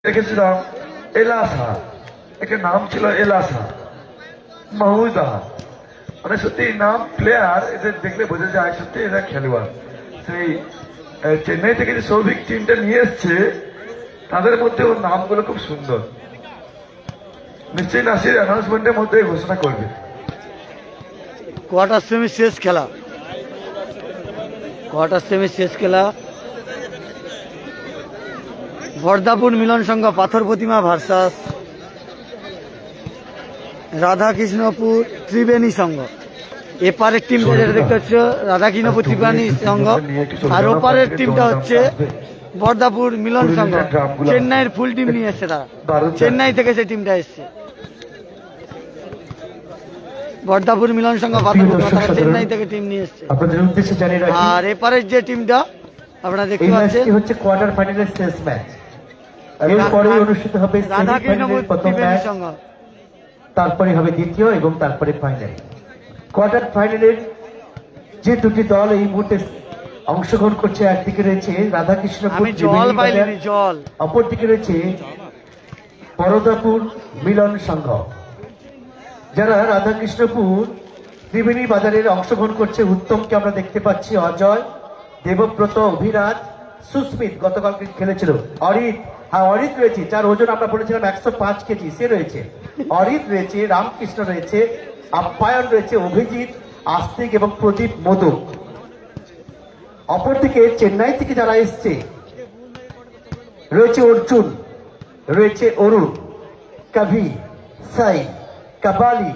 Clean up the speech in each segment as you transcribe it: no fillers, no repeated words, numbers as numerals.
দেখেছিলাম এলাসা, একটা নাম ছিল এলাসা মাহুদা। মানে সত্যি নাম প্লেয়ার, এদের দেখলে বোঝা যায় সত্যি এরা খেলোয়াড়। সেই চেন্নাই থেকে যে সৌভিক টিমটা নিয়ে এসছে তাদের মধ্যে ওর নামগুলো খুব সুন্দর। নিশ্চয়ই নাসির অ্যানাউন্সমেন্টের মধ্যে ঘোষণা করবে। কোয়ার্টার সেমি শেষ খেলা, কোয়ার্টার সেমি শেষ খেলা। বর্দাপুর মিলন সংঘ পাথর প্রতিমা ভার্সাস রাধাকৃষ্ণপুর ত্রিবেণী সংঘ। এপারের টিমটা যেটা দেখতে হচ্ছে রাধাকৃষ্ণপুর ত্রিবেণী সংঘ, আর ওপারের টিমটা হচ্ছে বর্দাপুর মিলন সংঘ। চেন্নাইয়ের ফুল টিম নিয়ে এসছে তারা, চেন্নাই থেকে সেই টিমটা এসছে। বর্দাপুর মিলন সংঘ পাথর প্রতিমা তারা চেন্নাই থেকে টিম নিয়ে এসছে। আর এপারের যে টিমটা আপনারা দেখতে পাচ্ছেন হচ্ছে কোয়ার্টার ফাইনালের শেষ ম্যাচ। এরপরে অনুষ্ঠিত হবে রাধাকৃষ্ণপুর ত্রিবেণী সংঘ, তারপরে হবে দ্বিতীয় এবং তারপরে ফাইনাল। কোয়ার্টার ফাইনালের যে দুটি দল এই মুহূর্তে অংশগ্রহণ করছে, একদিকে রয়েছে রাধাকৃষ্ণপুর জল, অপরদিকে রয়েছে বরদাপুর মিলন সংঘ। যারা রাধাকৃষ্ণপুর ত্রিবেণী বাজারের অংশগ্রহণ করছে, উত্তমকে আমরা দেখতে পাচ্ছি, অজয়, দেবব্রত, অভিরাজ, সুস্মিত গতকাল খেলেছিল, অরিত, হ্যাঁ অরিত রয়েছে, যার ওজন আমরা বলেছিলাম 105 কেজি, সে রয়েছে, অরিত রয়েছে, রামকৃষ্ণ রয়েছে, আপ্যায়ন রয়েছে, অভিজিৎ, আস্তিক এবং প্রদীপ মোদক। অপরদিকে চেন্নাই থেকে যারা এসছে রয়েছে অর্জুন, রয়েছে অরুণ, কভি, সাই, কাবালি,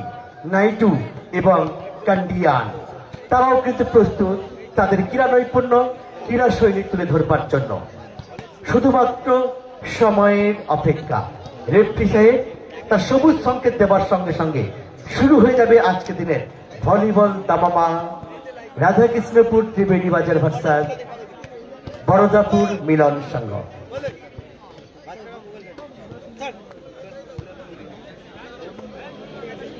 নাইডু এবং কান্ডিয়ান। তারাও কিন্তু প্রস্তুত তাদের ক্রীড়া নৈপুণ্য, ক্রীড়া শৈলী তুলে ধরবার জন্য। শুধুমাত্র সময়ের অপেক্ষা। রেফারি সাহেব তার সবুজ সংকেত দেবার সঙ্গে সঙ্গে শুরু হয়ে যাবে আজকে দিনের ভলিবল দামামা। রাধাকৃষ্ণপুর ত্রিবেণী বাজার ভার্সাস বরদাপুর মিলন সংঘ।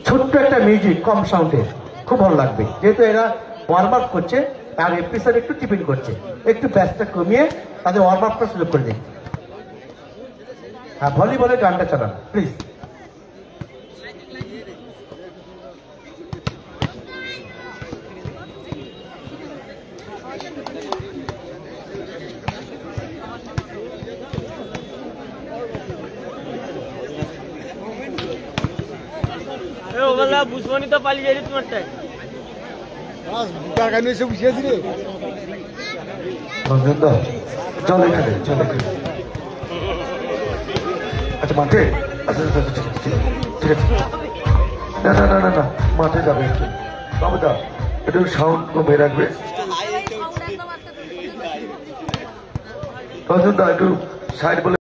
ছোট্ট একটা মিউজিক, কম সাউন্ডে, খুব ভালো লাগবে, যেহেতু এরা ওয়ার্ম আপ করছে আর রেফারি সাহেব একটু টিফিন করছে, একটু ব্যাসটা কমিয়ে তাদের ওয়ার্ম আপটা সুযোগ করে দিন। হ্যাঁ, ভলিবলের গানটা চালান প্লিজ। বুঝবনি তো পালিয়ে যাই তোমারটাই টাকা নিয়ে এসে বুঝিয়েছি রে। চল এখানে, চল এখানে। আচ্ছা মাঠে, আচ্ছা ঠিক আছে। না না না না না, মাঠে যাবে একটু। বাবুদা একটু সাউন্ড কমে রাখবে। একটু সাইড বলে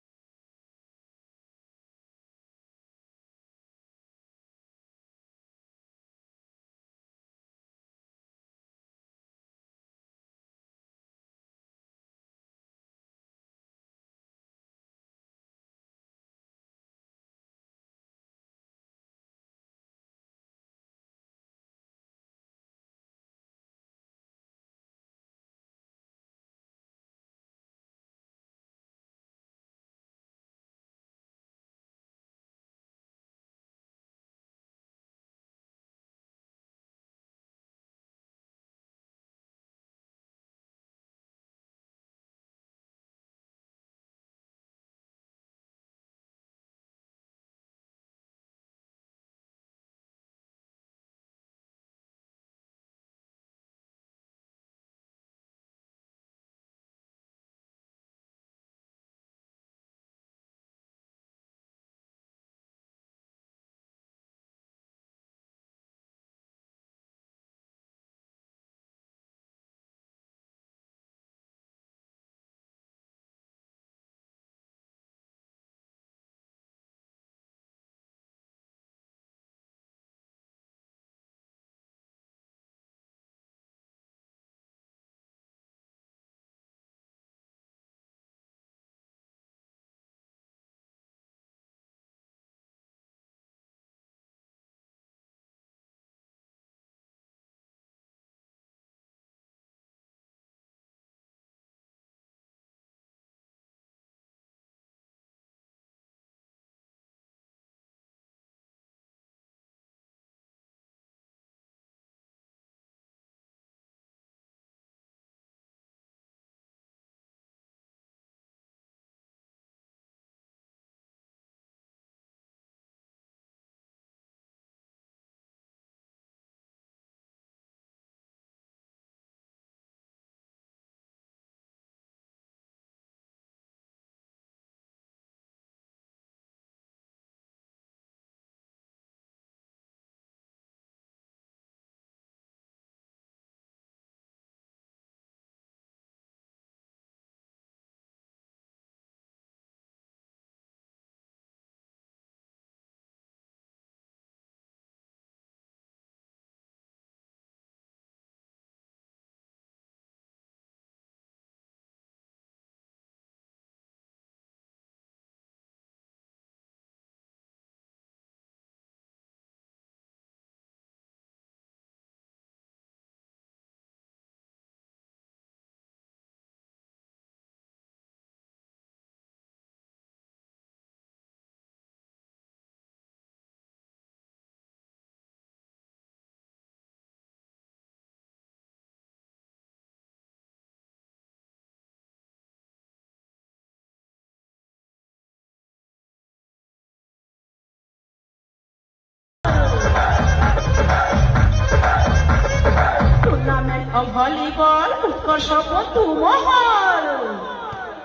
ভলিবল উৎকর্ষ বন্ধু মহল।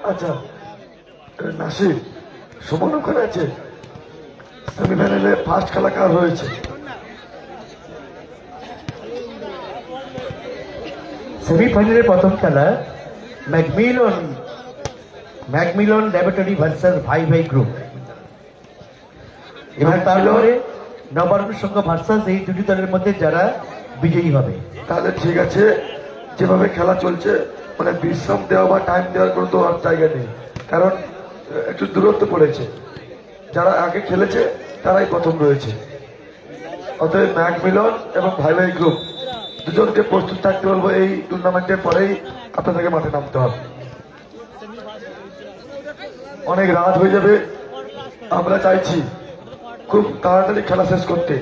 আচ্ছা নাসির সুমন ওখানে আছে, সেমিফাইনালে ফার্স্ট খেলা কার হয়েছে? সেমিফাইনালের প্রথম খেলা ম্যাকমিলন ল্যাবরেটরি ভার্সাস ভাই ভাই গ্রুপ, এবং তারপরে নবান্ন সংঘ ভার্সাস এই দুটি দলের মধ্যে যারা বিজয়ী হবে। তাহলে ঠিক আছে, যেভাবে খেলা চলছে মানে বিশ্রাম দেওয়া বা টাইম দেওয়ার কোনো তো আর জায়গা নেই, কারণ একটু দূরত্ব পড়েছে। যারা আগে খেলেছে তারাই প্রথম রয়েছে। অতএব ম্যাকমিলন এবং ভাই ভাই গ্রুপ দুজনকে প্রস্তুত থাকতে বলবো। এই টুর্নামেন্টের পরেই আপনাদেরকে মাঠে নামতে হবে। অনেক রাত হয়ে যাবে, আমরা চাইছি খুব তাড়াতাড়ি খেলা শেষ করতে।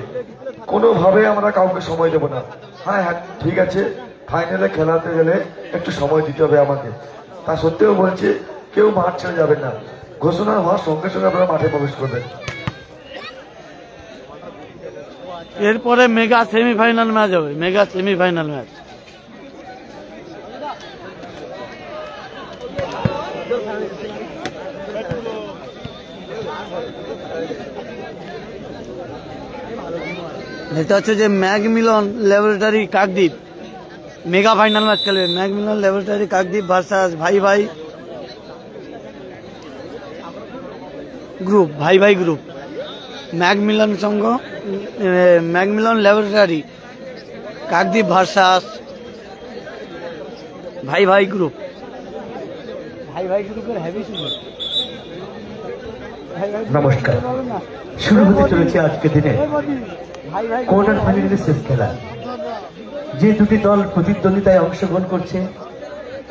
কোনোভাবে আমরা কাউকে সময় দেব না। হ্যাঁ হ্যাঁ ঠিক আছে, ফাইনালে খেলাতে গেলে একটু সময় দিতে হবে আমাকে, তা সত্ত্বেও বলছি কেউ মাঠ ছেড়ে যাবেন না। ঘোষণা হওয়ার সঙ্গে সঙ্গে আপনারা মাঠে প্রবেশ করবেন। এরপরে মেগা সেমিফাইনাল ম্যাচ হবে, মেগা সেমিফাইনাল ম্যাচ। এটা হচ্ছে যে McMillan laboratory Kakdwip mega final match খেলবে। ম্যাকমিলন ল্যাবরেটরি কাকদ্বীপ ভার্সাস ভাই ভাই গ্রুপ, ভাই ভাই গ্রুপ। ম্যাকমিলন সংঘ, ম্যাকমিলন ল্যাবরেটরি কাকদ্বীপ ভার্সাস ভাই ভাই গ্রুপ। ভাই ভাই গ্রুপের হেভি শুরু। নমস্কার, শুরু হতে চলেছে আজকের দিনে কোয়ার্টার ফাইনালের শেষ খেলা। যে দুটি দল প্রতিদ্বন্দ্বিতায় অংশগ্রহণ করছে,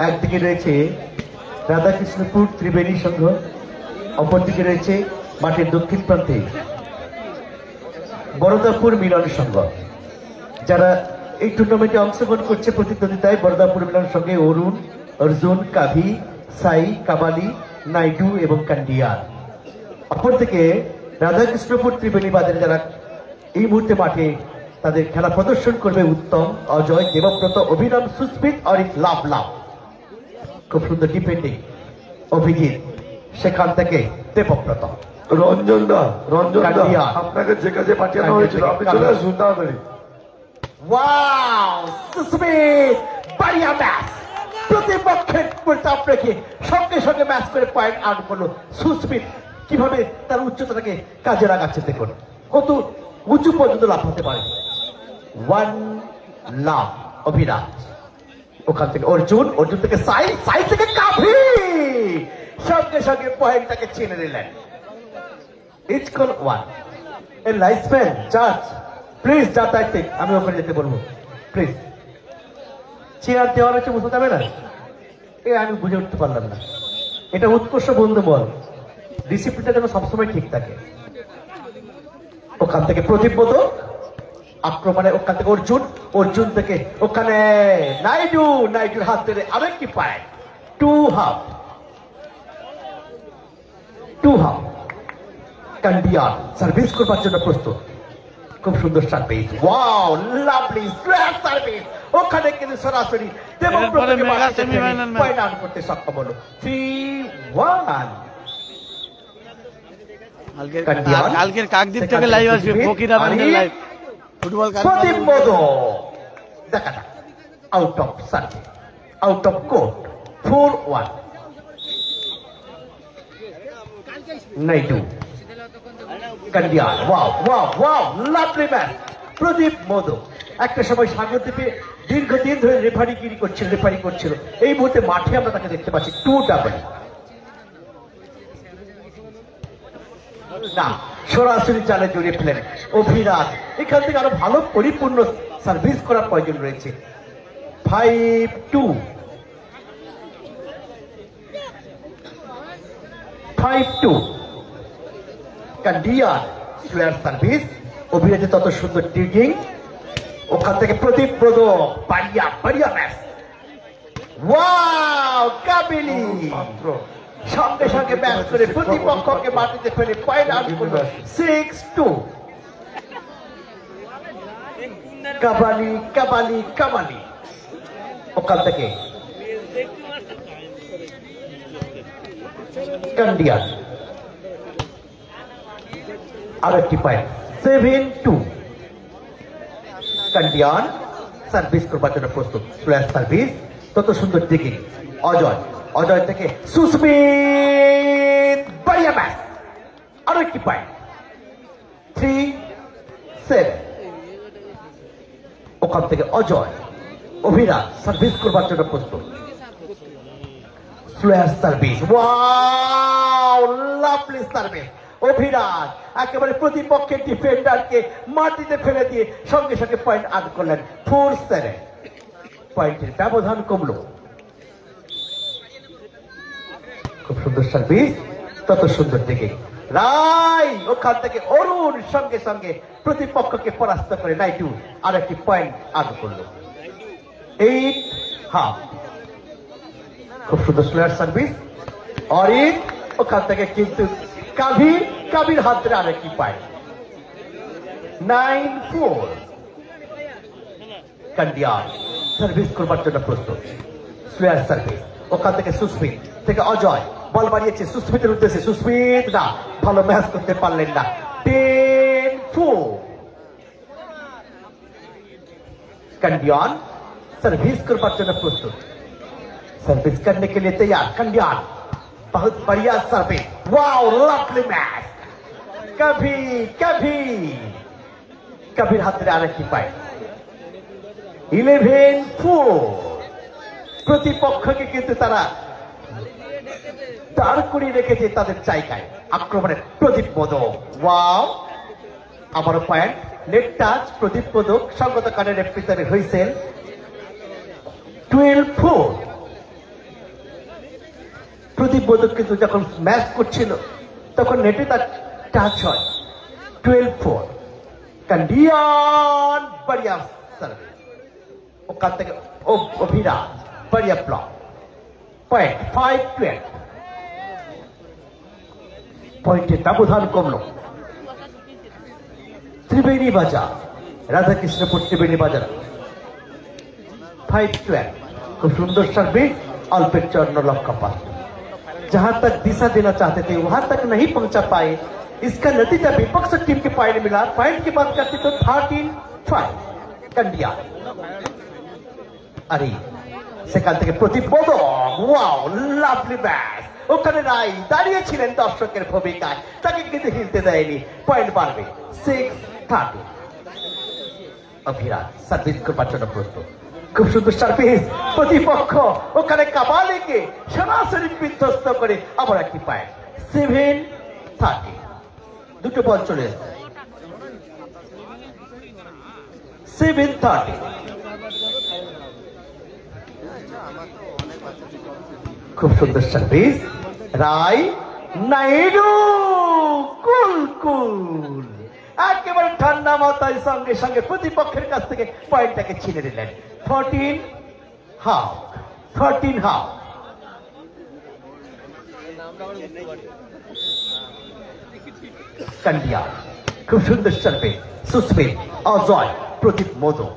একদিকে রয়েছে রাধাকৃষ্ণপুর ত্রিবেণী সংঘ, অপরদিকে রয়েছে মাঠের দক্ষিণ প্রান্তে বরদাপুর মিলন সংঘ। যারা এই টুর্নামেন্টে অংশগ্রহণ করছে প্রতিদ্বন্দ্বিতায়, বরদাপুর মিলন সংঘে অরুণ, অর্জুন, কাভি, সাই, কাবালি, নাইডু এবং কান্ডিয়ার। অপরদিকে রাধাকৃষ্ণপুর ত্রিবেণী বাজারে যারা এই মুহূর্তে মাঠে তাদের খেলা প্রদর্শন করবে উত্তম, অজয়, দেবব্রত, অভিনব, সুস্মিত, অরিক, লাভ লাভ। খুব সুন্দর ডিফেন্ডিং অভিজিৎ, সেখান থেকে দেবব্রত। রঞ্জন দা আপনাকে যে কাজে পাঠানো হয়েছিল আপনি চলে আসুন তাড়াতাড়ি। ওয়াও, সুস্মিত বাড়িয়া ম্যাচ, প্রতিপক্ষের প্রতাপ রেখে সঙ্গে সঙ্গে ম্যাচ করে পয়েন্ট আউট করলো সুস্মিত। কিভাবে তার উচ্চতাটাকে কাজে লাগাচ্ছে দেখুন, কত উঁচু পর্যন্ত লাভ হতে পারে। ওয়ান লাভ অভিরাজ, ওখান থেকে অর্জুন, অর্জুন থেকে সাই, সাই থেকে কাভি, সঙ্গে সঙ্গে পয়েন্টটাকে চিনে নিলেন। It's call one. A linesman জাজ প্লিজ, যা দায়িত্বে আমি ওখানে যেতে বলবো প্লিজ। চেয়ার দেওয়া হচ্ছে, বুঝতে যাবে না? এ আমি বুঝে উঠতে পারলাম না। এটা উৎকর্ষ বন্ধু বল, ডিসিপ্লিনটা যেন সবসময় ঠিক থাকে। ওখান থেকে প্রদীপবোধ আক্রমণে, ওখান থেকে অর্জুন, অর্জুন থেকে ওখানে নাইডু, নাইডুর হাত ধরে আরেকটি পায়। Two half, two half. Kandiar service করবার জন্য প্রস্তুত। খুব সুন্দর service, wow lovely slash service. ওখানে কিন্তু সরাসরি দেবব্রতকে পয়েন্ট আউট করতে সক্ষম হলো। 3-1। কালকের কাকদ্বীপ থেকে লাইভ আসবে ফকিরা ব্যান্ডের লাইভ ফুটবল। দেখা যাক, out of service, out of court. 4-1। Naidu, Kandiar, wow wow wow lovely match. Pradeep Modak একটা সময় সাগরদ্বীপে দীর্ঘদিন ধরে রেফারিগিরি করছিল, এই মুহূর্তে মাঠে আমরা তাকে দেখতে পাচ্ছি। 2-2 না, সরাসরি চালে জড়িয়ে ফেলেন অভিরাজ। এখান থেকে আরো ভালো পরিপূর্ণ সার্ভিস করার প্রয়োজন রয়েছে। 5-2। 5-2। কান্ডিয়ার স্লোয়ার সার্ভিস, অভিরাজের তত সুন্দর ডিগিং। ওখান থেকে প্রদীপ ব্রদ, বাড়িয়া বাড়িয়া ম্যাচ। ওয়াও কাবিলি সঙ্গে সঙ্গে ম্যাচ করে প্রতিপক্ষকে মাটিতে ফেলে পয়েন্ট আউট করলো। 6-2। কাবালি কাবালি কাবালি। ওখান থেকে কান্ডিয়ান আর একটি পয়েন্ট 7-2 কান্ডিয়ান সার্ভিস করবার জন্য প্রস্তুত স্ল্যাশ সার্ভিস তত সুন্দর দিকে অজয় থেকে সুস্মিত বাড়িয়া ম্যাচ আরো একটি পয়েন্ট 3-7 ওখান থেকে অভিরাজ সার্ভিস করবার জন্য প্রস্তুত slash service wow lovely service Abhiraj একেবারে প্রতিপক্ষের ডিফেন্ডারকে মাটিতে ফেলে দিয়ে সঙ্গে সঙ্গে পয়েন্ট আদ করলেন 4-7 পয়েন্টের ব্যবধান কমলো খুব সুন্দর সার্ভিস তত সুন্দর দিকে রাই ওখান থেকে অরুণ সঙ্গে সঙ্গে প্রতিপক্ষকে পরাস্ত করে নাইটু আর একটি পয়েন্ট আদ করলো 8-1/2 খুব সুন্দর স্ল্যাশ সার্ভিস অরিন ওখান থেকে কিন্তু কাবির হাত ধরে আরেকটি পয়েন্ট 9-4 কান্ডিয়ান সার্ভিস করবার জন্য প্রস্তুত স্ল্যাশ সার্ভিস ওখান থেকে সুস্মিত থেকে অজয় বল বাড়িয়েছে সুস্মিতের উদ্দেশ্যে সুস্মিত না ভালো ম্যাচ করতে পারলেন না 10-4 কান্ডিয়ান सर्विस करने के लिए प्रस्तुत सर्विस करने के लिए तैयार कंडियान बहुत बढ़िया सर्विस वाओ लवली मैच कभी हाथ में आने की पाए 11-4 प्रतिपक्षকে কিন্তু তারা দাঁড় করিয়ে রেখেছে তাদের জায়গায় আক্রমণের প্রদীপ পদক ওয়াও আবারও পয়েন্ট নেট টাচ প্রদীপ পদক সঙ্গত কানের রেফারি হয়েছেন 12-4 প্রদীপ পদক কিন্তু যখন ম্যাচ করছিল তখন নেটে তার টাচ হয় 12-4 कंडियान बढ़िया सर्विस ওখান থেকে অভিরাজ बढ़िया ব্লক পয়েন্ট 5-12 পয়েন্টের ব্যবধান কমলো ত্রিবেণী বাজার রাধাকৃষ্ণপুর ত্রিবেণী বাজার 5-12 खूब सुंदर सर्विस अल्पेट चरण लक्ष्य पास जहां तक दिशा देना चाहते थे वहां तक नहीं पहुंचा पाए इसका नतीजा विपक्ष टीम के पॉइंट मिला पॉइंट की बात करते तो 13-5 कंडिया अरे সেখান থেকে প্রতিপদক ওয়াও লাভলি ম্যাচ ওখানে রাই দাঁড়িয়ে ছিলেন দর্শকের ভূমিকায় তাকে কিন্তু হিলতে দেয়নি পয়েন্ট বাড়বে 6-30 অভিরাজ সার্ভিস করবার জন্য প্রস্তুত খুব সুন্দর সার্ভিস প্রতিপক্ষ ওখানে কাবালিকে সরাসরি বিধ্বস্ত করে আবার একটি পয়েন্ট 7-30 দুটো বল চলে এসেছে 7-30 খুব সুন্দর সার্ভিস রাই নাইডু কুল একেবারে ঠান্ডা মাথায় সঙ্গে সঙ্গে প্রতিপক্ষের কাছ থেকে পয়েন্টটাকে ছিনে নিলেন 13-1/2 कंडिया खूब सुंदर service Susmit Ajay Pradeep modak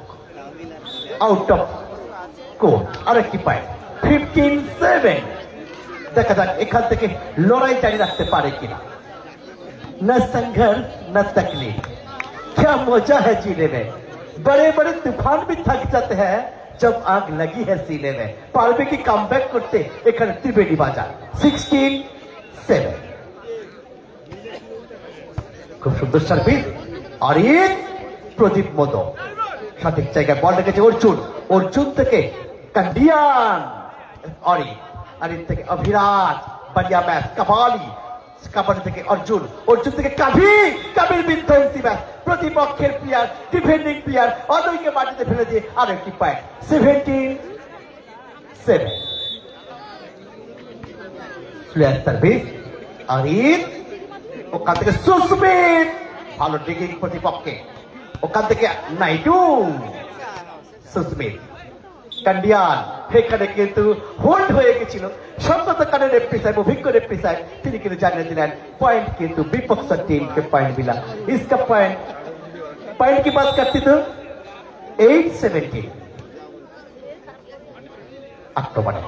out of court और एक पॉइंट 15-7 देखा जाक एखान থেকে লড়াই জারি রাখতে পারে কিনা न संघर्ष न तकलीफ क्या मजा है जीने में बड़े बड़े तूफान भी थक जाते हैं जब आग लगी है सीने में पारबे की कमबैक करते এখানে ত্রিবেণী বাজার 16-7 খুব সুন্দর সার্ভিস আর এই প্রদীপ মোদক সঠিক জায়গায় বল রেখেছে অর্জুন থেকে कंडियान और থেকে অভিরাজ बढ़िया मैच कबाली থেকে অর্জুন থেকে কবির বিধ্বংসী ম্যাচ প্রতিপক্ষের প্লেয়ার ডিফেন্ডিং প্লেয়ার অদয়কে মাটিতে ফেলে দিয়ে আর একটি পয়েন্ট 17-7 প্লেয়ার সার্ভিস আর ওখান থেকে সুস্মিত ভালো ডিগিং প্রতিপক্ষে ওখান থেকে নাইডু সুস্মিত कंडियान এখানে কিন্তু হোল্ড হয়ে গিয়েছিল সন্তত কানের রেফারি সাহেব অভিজ্ঞ রেফারি সাহেব তিনি কিন্তু জানিয়ে দিলেন पॉइंट किंतु विपक्ष टीम के पॉइंट मिला इसका पॉइंट की बात करती तो 8-17 আক্রমণে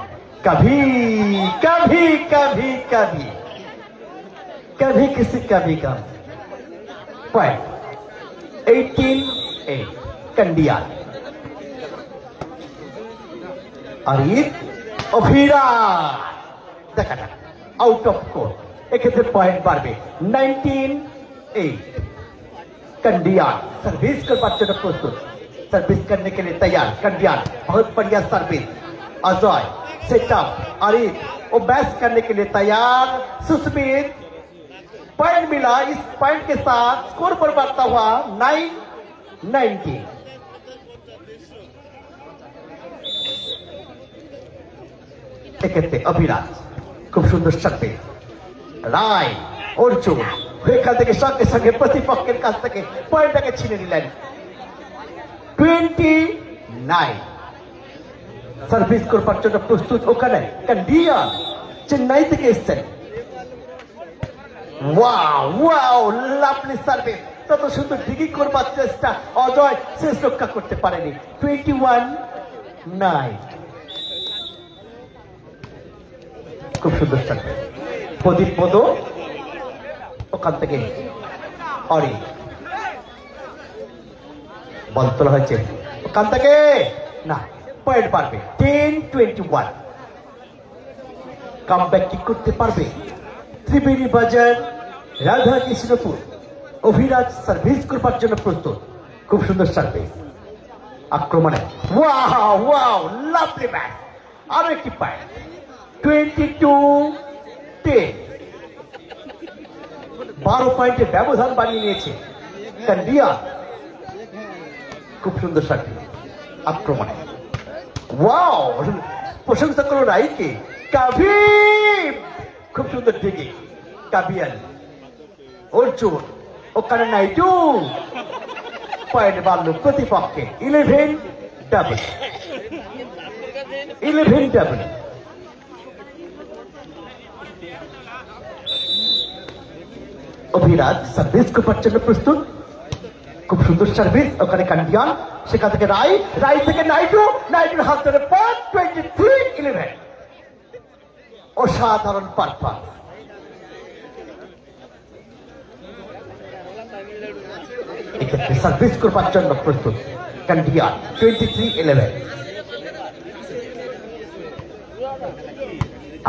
কভি কভি কভি কভি কভি কিসি কভি কাম পয়েন্ট 18-8 कंडियाल और ये अभिराज देखा ना आउट ऑफ कोर्ट एक पॉइंट बार में 19-8 कंडियाल सर्विस कर बच्चों ने प्रस्तुत सर्विस करने के लिए तैयार कंडियाल बहुत बढ़िया सर्विस अजय सेटअप और वो बैस करने के लिए तैयार सुस्मित पॉइंट मिला इस पॉइंट के साथ स्कोर पर बढ़ता हुआ 9-19 এক্ষেত্রে অভিরাজ খুব সুন্দর সার্ভিস রায় অর্জুন এখান থেকে সঙ্গে সঙ্গে প্রতিপক্ষের কাছ থেকে পয়েন্টটাকে ছিনে নিলেন 29 সার্ভিস করবার জন্য প্রস্তুত ওখানে কান্ডিয়ান চেন্নাই থেকে এসছেন ওয়াও ওয়াও লাভলি সার্ভিস তত সুন্দর ডিগি করবার চেষ্টা অজয় শেষ রক্ষা করতে পারেনি 21-9 খুব সুন্দর সার্ভিস প্রদীপ পদ ওখান থেকে অরি বল তোলা হয়েছে ওখান থেকে না পয়েন্ট পারবে 10-21 কামব্যাক কি করতে পারবে ত্রিবেণী বাজার রাধা কৃষ্ণপুর অভিরাজ সার্ভিস করবার জন্য প্রস্তুত খুব সুন্দর সার্ভিস আক্রমণে ওয়াও ওয়াও লাভলি ম্যাচ আরো একটি পয়েন্ট 22-10 12 পয়েন্টে ব্যবধান বাড়িয়ে নিয়েছে কান্ডিয়া খুব সুন্দর সার্ভিস আক্রমণে ওয়াও প্রশংসা করো রাইকে কাভি খুব সুন্দর দিকে কাবিয়াল অর্জুন ওখানে নাইটু পয়েন্ট বাড়লো প্রতিপক্ষে 11 অভিরাজ সার্ভিস করবার জন্য প্রস্তুত খুব সুন্দর সার্ভিস ওখানে কান্ডিয়ান সেখান থেকে রায় রায় থেকে নাইটুর হাত ধরে 23-11 অসাধারণ পারফরম্যান্স এক্ষেত্রে সার্ভিস করবার জন্য প্রস্তুত কান্ডিয়ান 23-11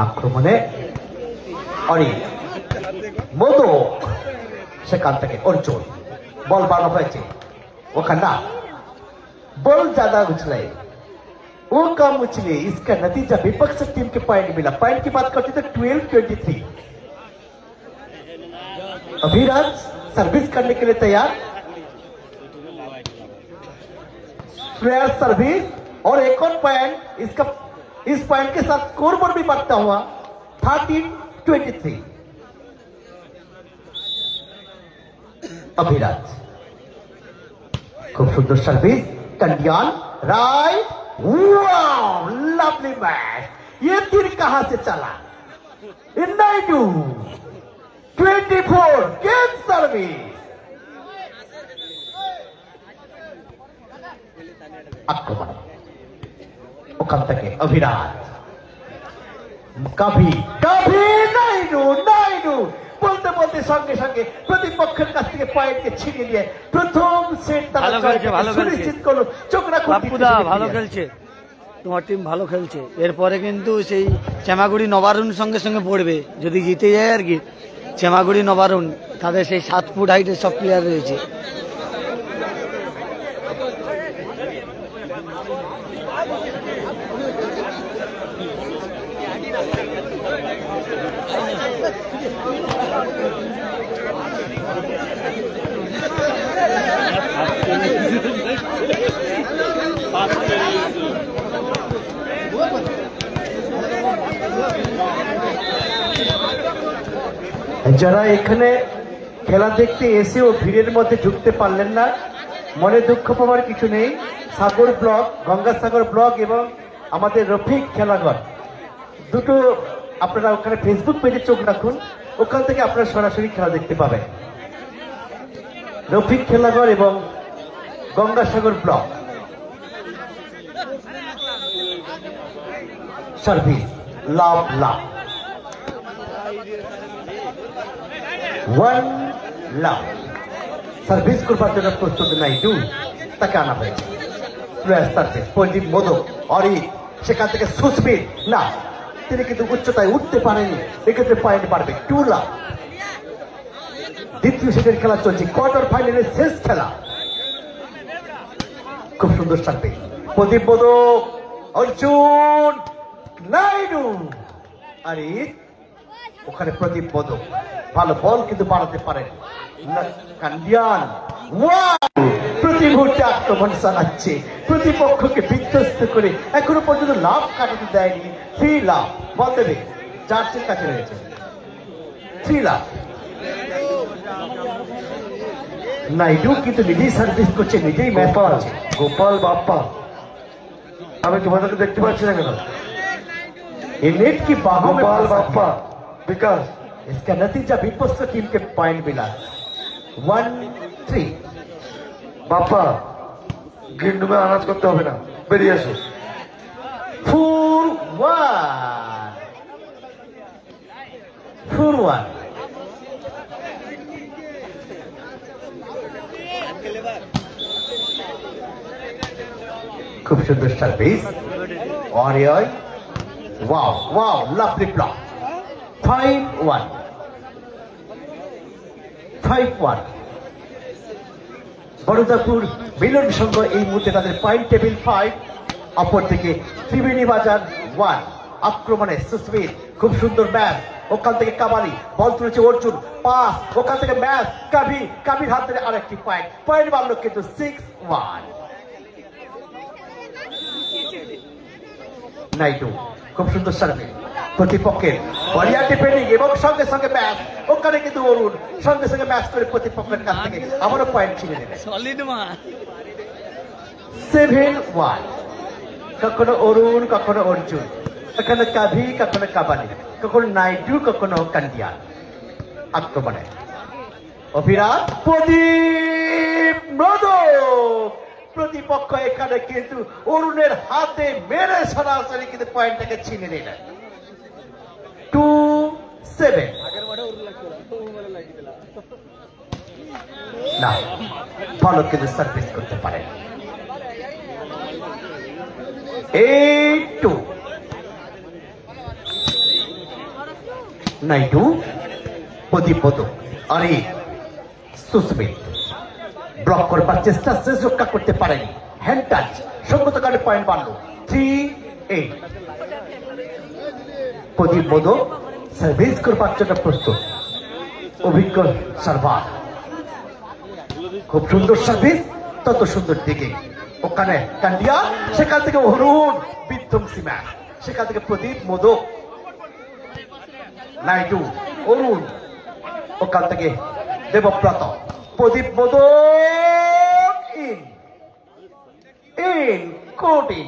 আক্রমণে অরি मोदक সেখান থেকে অর্জুন বল বাড়ানো হয়েছে ওখানে না बॉल ज्यादा उछले वो कम उछले इसका नतीजा विपक्ष टीम के पॉइंट मिला पॉइंट की बात करते थे 12-23 अभिराज सर्विस करने के लिए तैयार प्लेयर सर्विस और एक और पॉइंट इसका इस पॉइंट के साथ स्कोर पर भी बढ़ता हुआ 13-23 अभिराज खूब सुंदर सर्विस कंडियान राय वाओ लवली मैच ये तीर कहां से चला नाइडू 24 गेम सर्विस आक्रमण ওখান থেকে অভিরাজ কভি কভি নাইডু বলতে বলতে সঙ্গে সঙ্গে প্রতিপক্ষের কাছ থেকে পয়েন্টকে ছিনিয়ে নিয়ে প্রথম সেট তারা সুনিশ্চিত করলো চোখ রাখুন বাপ্পুদা ভালো খেলছে তোমার টিম ভালো খেলছে এরপরে কিন্তু সেই চেমাগুড়ি নবারুণ সঙ্গে সঙ্গে পড়বে যদি জিতে যায় আর কি চেমাগুড়ি নবারুণ তাদের সেই 7 ফুট হাইটের সব প্লেয়ার রয়েছে যারা এখানে খেলা দেখতে এসেও ভিড়ের মধ্যে ঢুকতে পারলেন না মনে দুঃখ পাওয়ার কিছু নেই সাগর ব্লক গঙ্গাসাগর ব্লক এবং আমাদের রফিক খেলাঘর দুটো আপনারা ওখানে ফেসবুক পেজে চোখ রাখুন ওখান থেকে আপনারা সরাসরি খেলা দেখতে পাবেন রফিক খেলাঘর এবং গঙ্গাসাগর ব্লক সার্ভিস লাভ লাভ 1 লাভ সার্ভিস করবার জন্য প্রস্তুত নাইডু তাকে আনা হয়েছে সার্ভিস প্রদীপ মোদক অরিত সেখান থেকে সুস্মিত না তিনি কিন্তু উচ্চতায় উঠতে পারেনি এক্ষেত্রে পয়েন্ট পারবে 2 লাভ দ্বিতীয় সেটের খেলা চলছে কোয়ার্টার ফাইনালের শেষ খেলা খুব সুন্দর সার্ভিস প্রদীপ মোদক অর্জুন নাইডু আরে ওখানে প্রদীপ মোদক ভালো বল কিন্তু বাড়াতে পারেন কান্ডিয়ান প্রতি মুহূর্তে আক্রমণ চালাচ্ছে প্রতিপক্ষকে বিধ্বস্ত করে এখনো পর্যন্ত লাভ কাটাতে দেয়নি 3 লাভ বল দেবে চার্চের কাছে রয়েছে 3 লাভ নাইডু কিন্তু নিজেই সার্ভিস করছে নিজেই ম্যাচ পাচ্ছে গোপাল বাপ্পা আমি তোমাদেরকে দেখতে পাচ্ছি না কেন ये नेट की बाहों में गोपाल बाप्पा विकास इसका नतीजा विपक्ष टीम के पॉइंट मिला 1-3 बाप्पा गिंड में आनाज करते হবে না বেরিয়ে আসো 4-1 खूब सुंदर सर्विस और ये वाओ वाओ लवली ब्लॉक 5-1 বরদাপুর মিলন সংঘ এই মুহূর্তে তাদের পয়েন্ট টেবিল 5 অপর থেকে ত্রিবেণী বাজার 1 আক্রমণে সুস্মিত খুব সুন্দর ম্যাচ ওখান থেকে কাবালি বল তুলেছে অর্জুন পাস ওখান থেকে ম্যাচ কাবির হাত ধরে আরেকটি পয়েন্ট বাড়লো কিন্তু 6-1 নাইডু খুব সুন্দর সার্ভিস প্রতিপক্ষের বলিয়া ডিফেন্ডিং এবং সঙ্গে সঙ্গে ম্যাচ ওখানে কিন্তু অরুণ সঙ্গে সঙ্গে ম্যাচ করে প্রতিপক্ষের কাছ থেকে আবারও পয়েন্ট ছিনে নেবে 7-1 কখনো অরুণ কখনো অর্জুন কখনো কাভি কখনো কাবালি কখনো নাইডু কখনো কান্ডিয়ান আক্রমণে অভিরাট প্রদীপ মোদক প্রতিপক্ষ এখানে কিন্তু অরুণের হাতে মেরে সরাসরি কিন্তু পয়েন্টটাকে ছিনে নিলেন 2-7 না ভালো কিন্তু সার্ভিস করতে পারেন 8-2 নাইডু প্রদীপ মোদক আরে সুস্মিত ব্লক করবার চেষ্টা শেষ রক্ষা করতে পারেনি হ্যান্ড টাচ সঙ্গত কারণে পয়েন্ট বাড়লো 3-8 প্রদীপ মোদক সার্ভিস করবার জন্য প্রস্তুত অভিজ্ঞ সার্ভার খুব সুন্দর সার্ভিস তত সুন্দর দিকে ওখানে কান্ডিয়া সেখান থেকে অরুণ বিধ্বংসী ম্যাচ সেখান থেকে প্রদীপ মোদক নাইডু অরুণ ওখান থেকে দেবব্রত প্রদীপ মোদক ইন কোটি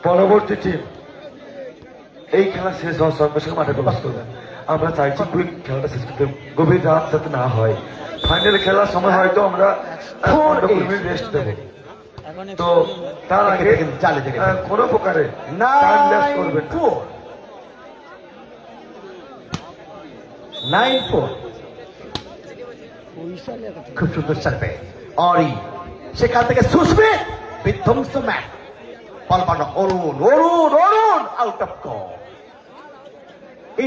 পরবর্তী টিম এই খেলা শেষ হওয়ার সঙ্গে সঙ্গে মাঠে প্রবেশ করবে আমরা চাইছি কুইক খেলাটা শেষ করতে গভীর রাত যাতে না হয় ফাইনাল খেলার সময় হয়তো আমরা 15 মিনিট রেস্ট দেবো তো তার আগে কোনো প্রকারে টাইম লেস করবেন 9-4 খুব সুন্দর সার্ভে অরি সেখান থেকে সুস্মিত বিধ্বংস ম্যাচ বল পাঠানো Arun out of call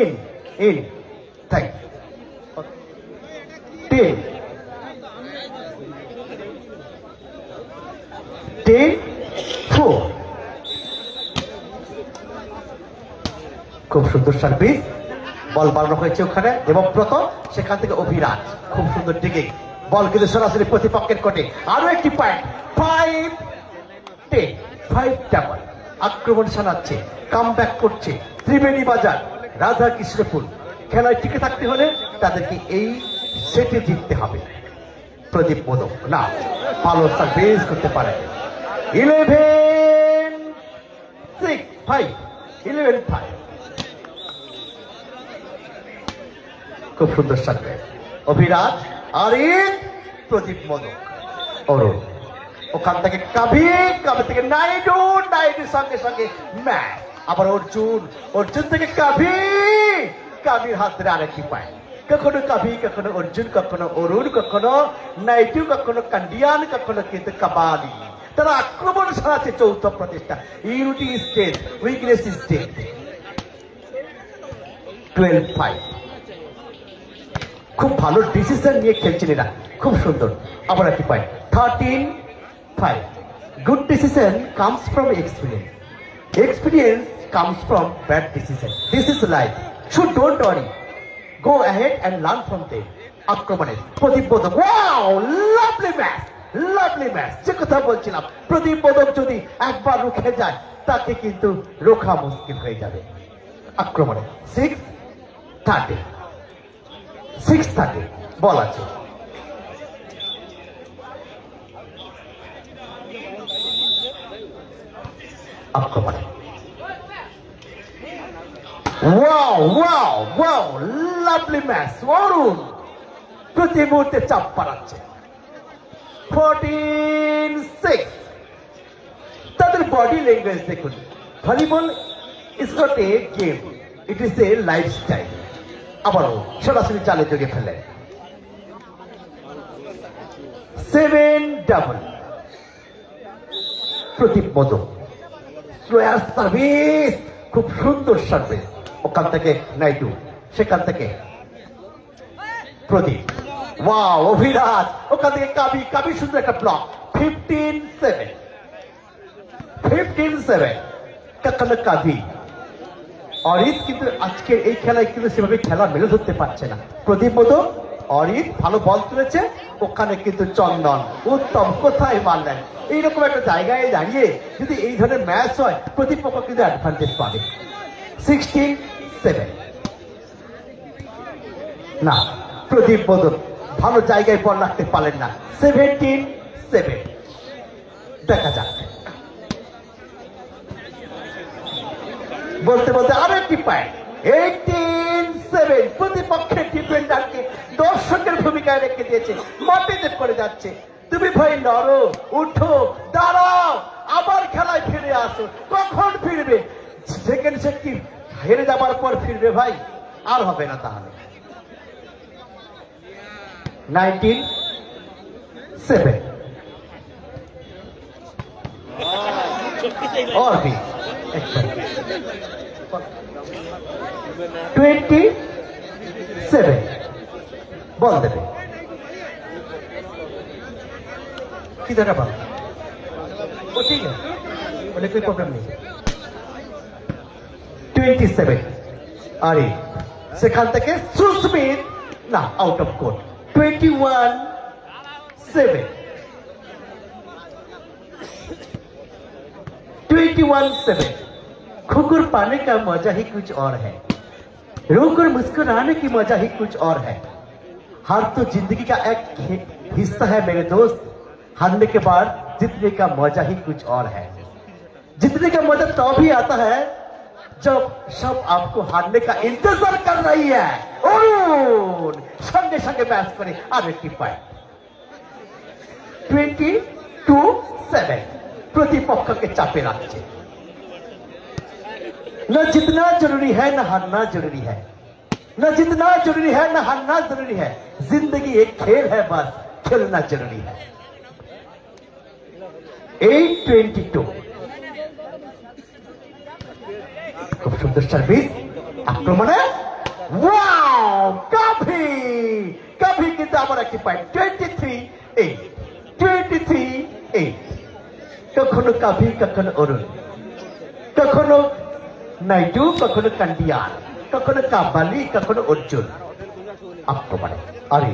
in thank 10-4 খুব সুন্দর সার্ভিস বল বাড়ানো হয়েছে ওখানে এবং প্রথম সেখান থেকে অভিরাজ খুব সুন্দর দিকে বল কিন্তু সরাসরি প্রতিপক্ষের কোটে আরো একটি পয়েন্ট 5-10 আক্রমণ চালাচ্ছে কামব্যাক করছে ত্রিবেণী বাজার রাধা কৃষ্ণপুর খেলায় টিকে থাকতে হলে তাদেরকে এই সেটে জিততে হবে প্রদীপ মোদক না ভালো সার্ভিস করতে পারে 11-5 খুব সুন্দর সার্ভে অভিরাজ আরে প্রদীপ মোদক অরুণ ওখান থেকে কাভি থেকে নাইডুর সঙ্গে সঙ্গে ম্যাচ আবার অর্জুন, অর্জুন থেকে কাভি, কাভির হাত ধরে আরেকটি পায়। কখনো কাভি, কখনো অর্জুন, কখনো অরুণ, কখনো নাইটু, কখনো কান্ডিয়ান, কখনো কিন্তু কাবালি। তারা আক্রমণ সারাচ্ছে চৌথ প্রতিষ্ঠা। Unity state, weakness state. 12-5। খুব ভালো ডিসিশন নিয়ে খেলছেন এরা, খুব সুন্দর। আবার একটি point 13-5। Good decision comes from experience, experience comes from bad decision. This is life, so don't worry, go ahead and learn from them. আক্রমণের Pradeep Bodhak, wow lovely match, lovely match. যে কথা বলছিলাম, প্রদীপ বোধক যদি একবার রুখে যায় তাকে কিন্তু রোখা মুশকিল হয়ে যাবে। আক্রমণে 6-30, 6-30 বল আছে। আক্রমণে wow wow wow lovely match. Arun প্রতি মুহূর্তে চাপ পাড়াচ্ছে। 14-6। তাদের বডি ল্যাঙ্গুয়েজ দেখুন। Volleyball is not a game, it is a lifestyle. আবারও সরাসরি চালে যোগে ফেলে 7-double। প্রদীপ মোদক স্লোয়ার সার্ভিস, খুব সুন্দর সার্ভিস। ওখান থেকে নাইটু, সেখান থেকে প্রদীপ, ওয়াও অভিরাজ, ওখান থেকে কাবি, কাবি সুন্দর একটা ব্লক। 15-7, 15-7। কখনো কাবি। অরিত কিন্তু আজকের এই খেলায় কিন্তু সেভাবে খেলা মেলে ধরতে পারছে না। প্রদীপ মোদক, অরিত ভালো বল তুলেছে, ওখানে কিন্তু চন্দন উত্তম কোথায় মারলেন। এইরকম একটা জায়গায় দাঁড়িয়ে যদি এই ধরনের ম্যাচ হয়, প্রতিপক্ষ কিন্তু অ্যাডভান্টেজ পাবে। 16-7। না, প্রদীপ মোদক ভালো জায়গায় বল রাখতে পারলেন না। 17-7। দেখা যাক। বলতে বলতে আরো একটি পয়েন্ট 18-7। প্রতিপক্ষের ডিফেন্ডারকে দর্শকের ভূমিকায় রেখে দিয়েছে, মাটিতে করে যাচ্ছে। তুমি ভাই নড়ো, উঠো, দাঁড়াও, আবার খেলায় ফিরে আসো। কখন ফিরবে? সেকেন্ড সেট কি হেরে যাবার পর ফিরবে ভাই? আর হবে না তাহলে। 19-7। और भी 27 বল দেবে। किधर है बॉल? वो ठीक है, बोले कोई प्रॉब्लम नहीं। 27। अरे সেখান থেকে সুস্মিত, না, আউট অফ কোর্ট। 21-7। 21-7। खुकुर पाने का मजा ही कुछ और है, रोकर मुस्कुराने की मजा ही कुछ और है। हार तो जिंदगी का एक हिस्सा है मेरे दोस्त, हारने के बाद जीतने का मजा ही कुछ और है। जीतने का मजा तो भी आता है जब सब आपको हारने का इंतजार कर रही है। অরুণ সঙ্গে সঙ্গে ব্যাস করে আরেকটি পয়েন্ট। 22-7। প্রতিপক্ষকে চাপে রাখছে। न जितना जरूरी है न हारना जरूरी है, न जितना जरूरी है न हारना जरूरी है। जिंदगी एक खेल है, बस खेलना जरूरी है। 8-22। খুব সুন্দর সার্ভিস। আক্রমণে ওয়াও কাভি, কাভি কিন্তু আবার একটি পয়েন্ট। 23-8, 23-8। কখনো কাভি, কখনো অরুণ, কখনো নাইডু, কখনো কান্ডিয়ান, কখনো কাবালি, কখনো অর্জুন। আক্রমণে আরে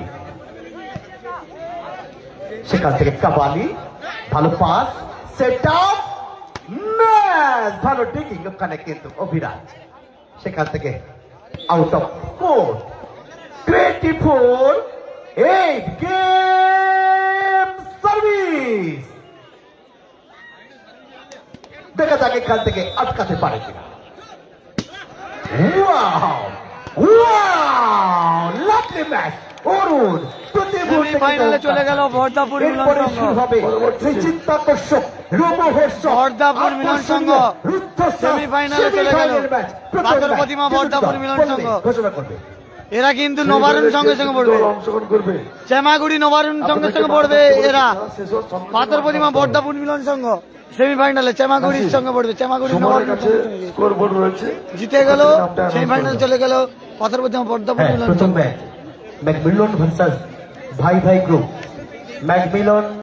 সেখান থেকে কাবালি, ভালো পাস, সেট আপ, ম্যাচ, ভালো ডিকিং। ওখানে কিন্তু অভিরাজ, সেখান থেকে out of court. 24-8। Game service. দেখা যাক এখান থেকে আটকাতে পারে কিনা। Wow wow lovely match. Arun প্রতি সেমিফাইনালে চলে গেল বর্দাপুর মিলন এরপরে সংঘ। শুরু হবে সেই চিত্তাকর্ষক রোমহর্ষক বর্দাপুর মিলন সংঘ সেমিফাইনালে চলে গেল। পাথর প্রতিমা বর্দাপুর মিলন সংঘ। ঘোষণা করবে। এরা কিন্তু নবারুণ সঙ্গে সঙ্গে পড়বে, অংশগ্রহণ করবে। চেমাগুড়ি নবারুণ সঙ্গে সঙ্গে পড়বে এরা। পাথর প্রতিমা বর্দাপুর মিলন সংঘ সেমিফাইনালে চেমাগুড়ির সঙ্গে পড়বে, চেমাগুড়ি সময়ের নবারুণ কাছে স্কোর বোর্ড রয়েছে, জিতে গেল, সেমিফাইনাল চলে গেল পাথর প্রতিমা বর্দাপুর হ্যাঁ, মিলন প্রথম সংঘ। ম্যাচ ম্যাকমিলন ভার্সাস ভাই ভাই গ্রুপ। ম্যাকমিলন